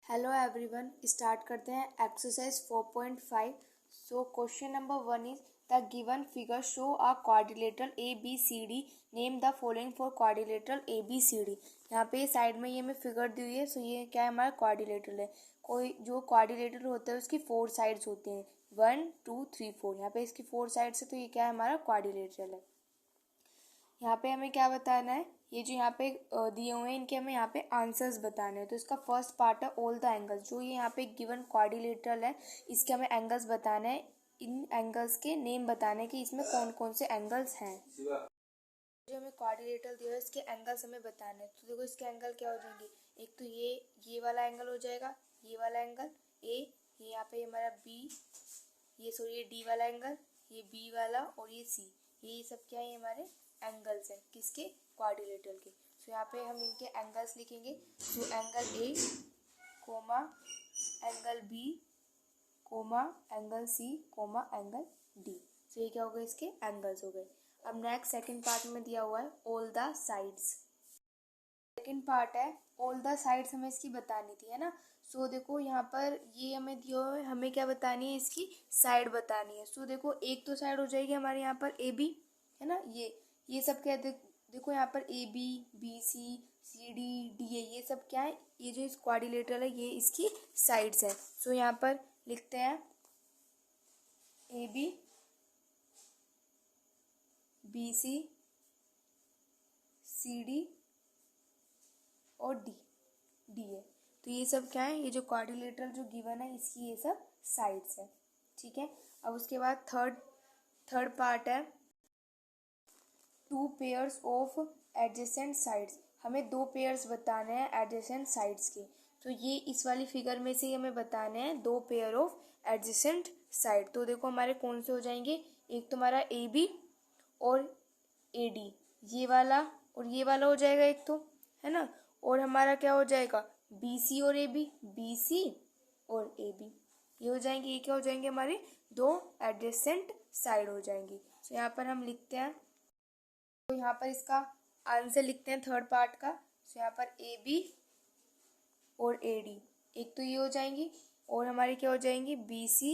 Hello everyone, start करते हैं exercise 4.5। So question number 1 is the given figure show a quadrilateral A B C D. Name the following for quadrilateral A B C D. यहाँ पे side में ये हमें figure दी हुई है। सो ये क्या है, हमारा क्वाड्रिलेटरल है। कोई जो क्वाड्रिलेटरल होता है उसकी 4 साइड्स होती हैं, 1 2 3 4। यहाँ पे इसकी 4 साइड्स है, तो ये क्या है, हमारा क्वाड्रिलेटरल है। यहाँ पे हमें क्या बताना है, ये जो यहाँ पे दिए हुए हैं इनके हमें यहाँ पे आंसर्स बताने हैं। तो इसका फर्स्ट पार्ट है ऑल द एंगल्स। जो ये यहाँ पे गिवन क्वाड्रिलेटरल है, इसके हमें एंगल्स बताने हैं। इन एंगल्स के नेम बताने कि इसमें कौन कौन से एंगल्स हैं। जो हमें क्वाड्रिलेटरल दिया है इसके एंगल्स हमें बताने हैं। तो देखो इसके एंगल क्या हो जाएंगे, एक तो ये वाला एंगल हो जाएगा, ये वाला एंगल ए, ये यहाँ पे हमारा बी, ये डी वाला एंगल, ये बी वाला और ये सी। ये सब क्या है, हमारे एंगल्स हैं किसके, क्वाड्रिलेटरल के। सो यहाँ पे हम इनके एंगल्स लिखेंगे। So angle A comma angle B comma angle C comma angle D. So ये क्या हो गए, इसके एंगल्स हो गए। अब नेक्स्ट सेकंड पार्ट में दिया हुआ है all the sides. Second part है ऑल द साइड्स, हमें इसकी बतानी थी, है ना। सो देखो यहाँ पर ये हमें दिया हुआ है, हमें क्या बतानी है, इसकी साइड बतानी है। सो देखो एक तो साइड हो जाएगी हमारे यहाँ पर ए बी, है ना। ये सब क्या है, देखो यहाँ पर A B B C C D D है, ये सब क्या है, ये जो इस क्वाड्रिलेटरल है ये इसकी साइड्स है। सो यहाँ पर लिखते हैं A B B C C D और डी है। तो ये सब क्या है, ये जो क्वाड्रिलेटरल जो गिवन है इसकी ये सब साइड्स है, ठीक है। अब उसके बाद थर्ड पार्ट है 2 पेयर्स ऑफ एडजेसेंट साइड्स। हमें 2 पेयर्स बताने हैं एडजेसेंट साइड्स के। तो ये इस वाली फिगर में से ही हमें बताने हैं 2 पेयर ऑफ एडजेसेंट साइड। तो देखो हमारे कौन से हो जाएंगे, एक तो हमारा ए बी और ए डी, ये वाला और ये वाला हो जाएगा एक तो, है ना। और हमारा क्या हो जाएगा, बी सी और ए बी, बी सी और ए बी, ये हो जाएंगे। ये क्या हो जाएंगे, हमारे 2 एडजेसेंट साइड हो जाएंगी। तो यहाँ पर हम लिखते हैं, तो यहाँ पर इसका आंसर लिखते हैं थर्ड पार्ट का। तो यहाँ पर ए बी और ए डी, एक तो ये हो जाएंगी और हमारी क्या हो जाएंगी, बी सी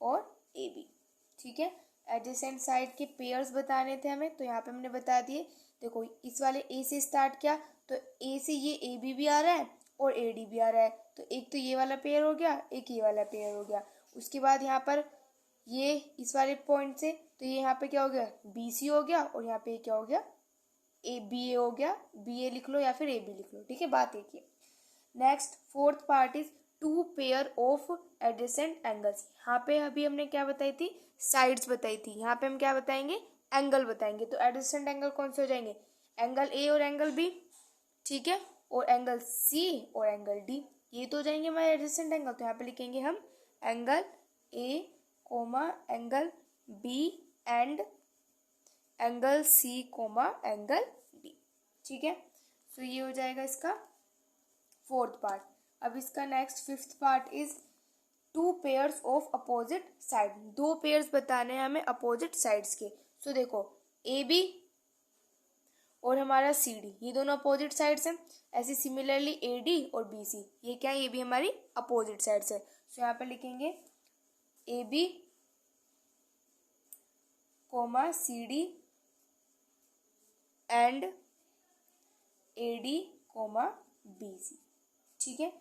और ए बी, ठीक है। एडजेसेंट साइड के पेयर्स बताने थे हमें, तो यहाँ पे हमने बता दिए। देखो इस वाले ए से स्टार्ट किया, तो ए से ये ए बी भी आ रहा है और ए डी भी आ रहा है। तो एक तो ये वाला पेयर हो गया, एक ये वाला पेयर हो गया। उसके बाद यहाँ पर ये इस वाले पॉइंट से, तो ये यहाँ पे क्या हो गया, बी सी हो गया और यहाँ पे क्या हो गया, ए बी ए हो गया। बी ए लिख लो या फिर ए बी लिख लो, ठीक है, बात एक ही। Next fourth part is 2 pair of adjacent angles. यहाँ पे अभी हमने क्या बताई थी, साइड्स बताई थी। यहाँ पे हम क्या बताएंगे, एंगल बताएंगे। तो एडजेसेंट एंगल कौन से हो जाएंगे, एंगल ए और एंगल बी, ठीक है, और एंगल सी और एंगल डी, ये तो हो जाएंगे हमारे एडजेसेंट एंगल। तो यहाँ पे लिखेंगे हम angle A comma angle B and angle C comma angle D, ठीक है। सो ये हो जाएगा इसका फोर्थ पार्ट। अब इसका next fifth part is 2 pairs of opposite side. 2 pairs बताने हैं हमें अपोजिट साइड्स के। सो देखो ए बी और हमारा सी डी, ये दोनों अपोजिट साइड्स हैं। ऐसे सिमिलरली ए डी और बी सी, ये क्या है, ये भी हमारी अपोजिट साइड्स है। सो यहाँ पर लिखेंगे A B comma C D and A D comma B C, ठीक है।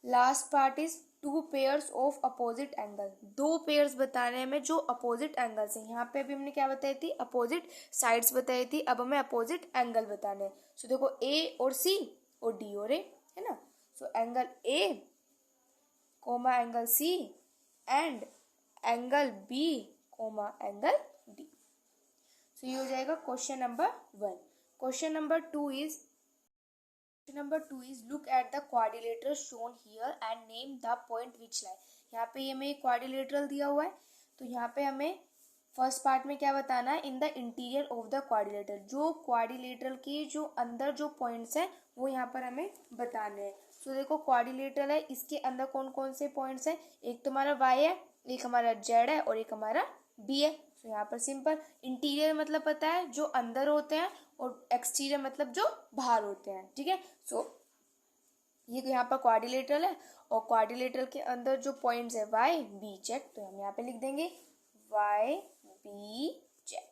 Last part is 2 pairs of opposite angle. 2 pairs बताने में जो अपोजिट एंगल्स हैं। यहाँ पे अभी हमने क्या बताई थी, अपोजिट साइड्स बताई थी, अब हमें अपोजिट एंगल बताने हैं। सो देखो ए और सी और डी और ए, है ना। So angle A comma angle C and angle B comma angle D. So ये हो जाएगा question number 1। Question number 2 is look at the quadrilateral shown here and name the point which lie। यहाँ पे ये हमें quadrilateral दिया हुआ है। तो यहाँ पे हमें फर्स्ट पार्ट में क्या बताना है, in the interior of the quadrilateral. जो क्वाड्रिलेटरल के जो अंदर जो पॉइंट्स हैं वो यहाँ पर हमें बताने हैं। तो देखो क्वाड्रिलेटरल है, इसके अंदर कौन कौन से पॉइंट्स हैं, एक तो हमारा वाई है, एक हमारा जेड है और एक हमारा बी है। तो यहाँ पर सिंपल, इंटीरियर मतलब पता है जो अंदर होते हैं और एक्सटीरियर मतलब जो बाहर होते हैं, ठीक है। सो ये यहाँ पर क्वाड्रिलेटरल है और क्वाड्रिलेटरल के अंदर जो पॉइंट्स है वाई बी चेक, तो हम यहाँ पे लिख देंगे वाई बी चेक।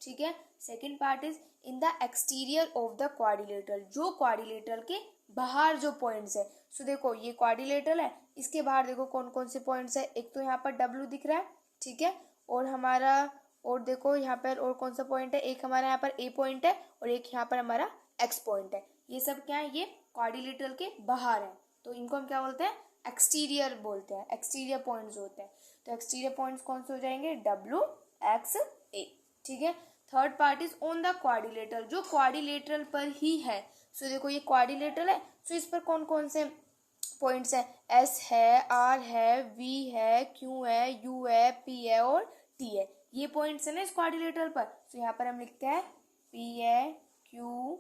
ठीक है। Second part is in the exterior of the quadrilateral, जो क्वाड्रिलेटरल के बाहर जो पॉइंट्स है। सो देखो ये क्वाड्रिलेटरल है, इसके बाहर देखो कौन कौन से पॉइंट्स है। एक तो यहाँ पर डब्ल्यू दिख रहा है, ठीक है, और हमारा और देखो यहाँ पर और कौन सा पॉइंट है, एक हमारा यहाँ पर ए पॉइंट है और एक यहाँ पर हमारा एक्स पॉइंट है। ये सब क्या है, ये क्वाड्रिलेटरल के बाहर है, तो इनको हम क्या बोलते हैं, एक्सटीरियर बोलते हैं, एक्सटीरियर पॉइंट्स होते हैं। तो एक्सटीरियर पॉइंट्स कौन से हो जाएंगे, डब्ल्यू एक्स ए। ठीक है। Third part is on the quadrilateral, जो क्वाड्रिलेटरल पर ही है। सो देखो ये क्वाड्रिलेटरल है, सो इस पर कौन कौन से पॉइंट्स है, एस है, आर है, वी है, क्यू है, यू है, पी है और टी है। ये पॉइंट्स है ना इस क्वाड्रिलेटरल पर। तो यहाँ पर हम लिखते हैं पी है, Q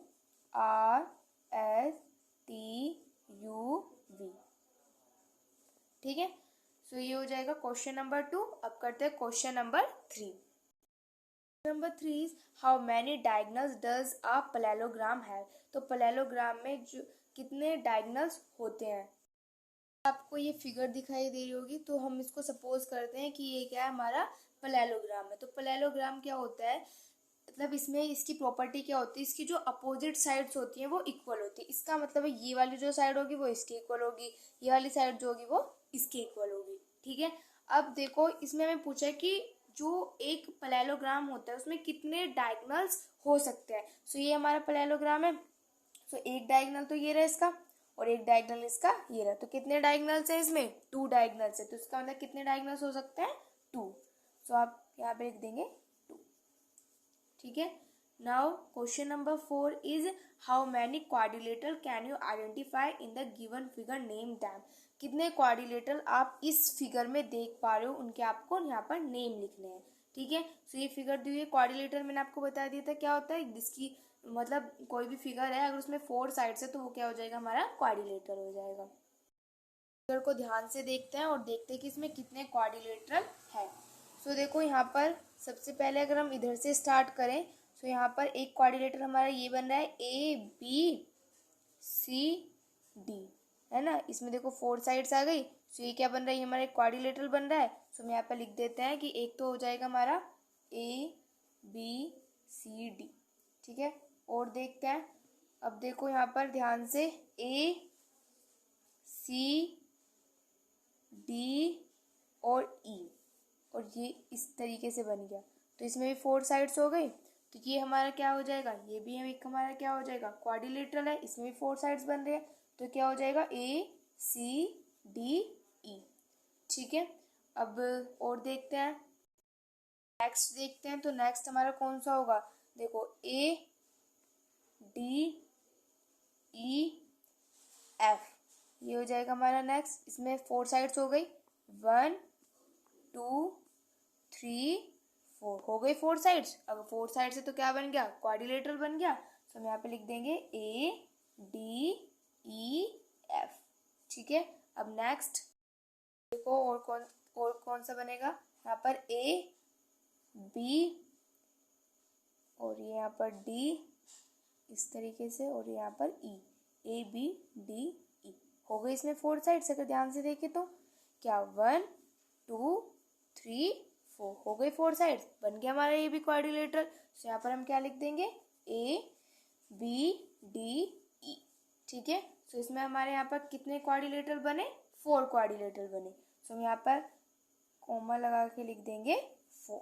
R S T U V. ठीक है। सो ये हो जाएगा क्वेश्चन नंबर 2। अब करते हैं question number 3। Number 3 is how many diagonals does a parallelogram have. तो पैरेललोग्राम में जो कितने डायगोनल्स होते हैं। आपको ये फिगर दिखाई दे रही होगी, तो हम इसको सपोज करते हैं कि ये क्या है, हमारा पैरेललोग्राम है। तो पैरेललोग्राम क्या होता है, मतलब इसमें इसकी प्रॉपर्टी क्या होती है, इसकी जो अपोजिट साइड्स होती हैं वो इक्वल होती है। इसका मतलब है ये वाली जो साइड होगी वो इसके इक्वल होगी, ये वाली साइड जो होगी वो इसके इक्वल होगी। ठीक है। अब देखो इसमें हमें पूछा है कि जो एक पैरेललोग्राम होता है उसमें कितने डायगोनल्स हो सकते हैं। सो ये हमारा पैरेललोग्राम है, सो एक डायगोनल तो ये रहा इसका और एक डायगोनल इसका ये रहा। तो कितने डायगोनल्स है इसमें, 2 डायगोनल्स है। तो इसका मतलब कितने डायगोनल्स हो सकते हैं, 2। सो आप यहाँ पे लिख देंगे 2। ठीक है। Now question number 4 is how many quadrilateral can you identify in the given figure, name them. कितने क्वाड्रिलेटरल आप इस फिगर में देख पा रहे हो, उनके आपको यहाँ पर नेम लिखने हैं। ठीक है। सो ये फिगर दी हुई है क्वाड्रिलेटरल, मैंने आपको बता दिया था क्या होता है, जिसकी मतलब कोई भी फिगर है अगर उसमें 4 साइड्स है तो वो क्या हो जाएगा, हमारा क्वाड्रिलेटरल हो जाएगा। फिगर को ध्यान से देखते हैं और देखते हैं कि इसमें कितने क्वाड्रिलेटरल है। सो देखो यहाँ पर सबसे पहले अगर हम इधर से स्टार्ट करें, तो यहाँ पर एक क्वाड्रिलेटर हमारा ये बन रहा है ए बी सी डी, है ना। इसमें देखो 4 साइड्स आ गई। सो ये क्या बन रहा है, ये हमारा एक क्वाड्रिलेटरल बन रहा है। सो हम यहाँ पर लिख देते हैं कि एक तो हो जाएगा हमारा ए बी सी डी। ठीक है। और देखते हैं, अब देखो यहाँ पर ध्यान से ए सी डी और ई, और ये इस तरीके से बन गया। तो इसमें भी 4 साइड्स हो गई। तो ये हमारा क्या हो जाएगा, ये भी एक हमारा क्या हो जाएगा, क्वाड्रिलेटरल है, इसमें भी 4 साइड्स बन रहे हैं। तो क्या हो जाएगा, ए सी डी ई। ठीक है। अब और देखते हैं, नेक्स्ट देखते हैं। तो नेक्स्ट हमारा कौन सा होगा, देखो ए डी ई एफ, ये हो जाएगा हमारा नेक्स्ट। इसमें 4 साइड्स हो गई, 1 2 3 4 हो गई 4 साइड्स। अगर 4 साइड्स है तो क्या बन गया, क्वाड्रिलेटरल बन गया। तो हम यहाँ पे लिख देंगे ए डी ई एफ। ठीक है। अब नेक्स्ट देखो और कौन सा बनेगा, यहाँ पर ए बी और ये यहाँ पर डी इस तरीके से, और यहाँ पर ई, ए बी डी ई हो गई। इसमें 4 साइड्स अगर ध्यान से देखें तो क्या 1 2 3 4 हो गई 4 साइड्स, बन गया हमारा ये भी क्वाड्रिलेटरल। तो यहाँ पर हम क्या लिख देंगे, ए बी डी ई। ठीक है। तो इसमें हमारे यहाँ पर कितने क्वाड्रिलेटरल बने, 4 क्वाड्रिलेटरल बने। तो हम यहाँ पर कॉमा लगा के लिख देंगे 4।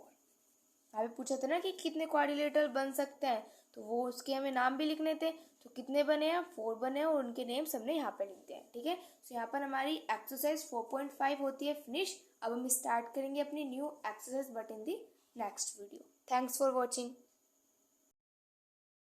अभी पूछा था ना कि कितने क्वाड्रिलेटरल बन सकते हैं, तो वो उसके हमें नाम भी लिखने थे। तो कितने बने हैं, 4 बने हैं और उनके नेम्स हमने यहाँ पे लिखते हैं। ठीक है। तो यहाँ पर हमारी एक्सरसाइज 4.5 होती है फिनिश। अब हम स्टार्ट करेंगे अपनी new exercise but in the next video. Thanks for watching.